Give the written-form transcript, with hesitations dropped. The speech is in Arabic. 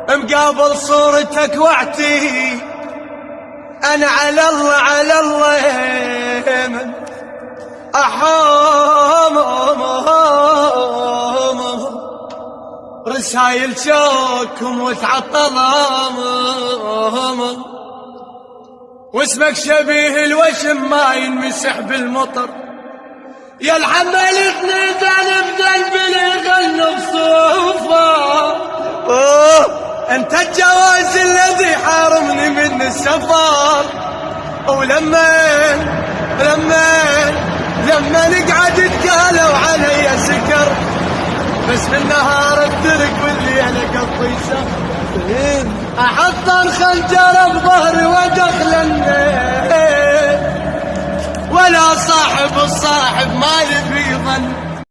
مقابل صورتك واعتي انا على الله على الله احام رسايل شوكم وتعطلام واسمك شبيه الوشم ما ينمسح بالمطر يا الحمل تنزل بقلبي غنى بصوفه انت الجواز الذي حارمني من السفر ولما نقعد تقالوا علي سكر بس بالنهار الدرك والليل اقضي سفر احط الخنجر بظهري وادخل النيل ولا صاحب الصاحب ما لي في ظن